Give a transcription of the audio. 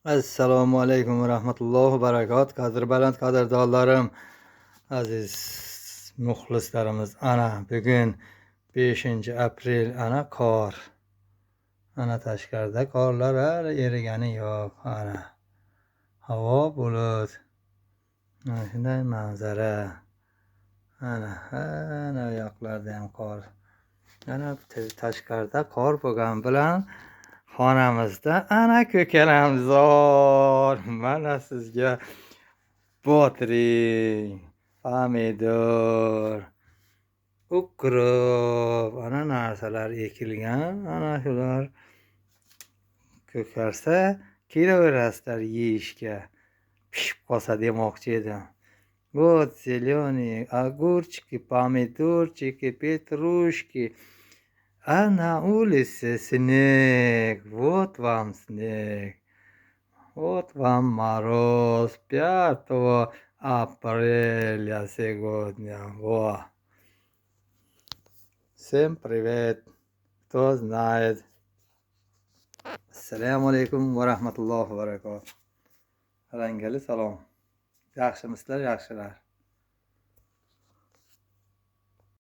Assalomu alaykum va rahmatullohi va barakot. Qadr baland qadrdonlarim, aziz muxlislarimiz. Ana bugun 5 aprel, ana qor. Ana tashqarida qorlar hali erigani yo'q. Ana havo bulut. Mana shunday manzara. Ana u yoqlarda ham qor. Ana tashqarida qor bo'lgani bilan xonamizda ana ko'kalamzor. Mana sizga botring, pomidor, ukrop, ana narsalar ekilgan. Ana shular ko'karsa kelaverasizlar yeyishga. Pishib qolsa demoqchi edim. Вот зеленые огурчики, помидорчики, петрушки. А на улице снег, вот вам снег, вот вам мороз 5 апреля сегодня. Во. Всем привет, кто знает. Assalomu alaykum va rahmatullohi va barakatuh. Rangali salom. Yaxshimisizlar, yaxshilar.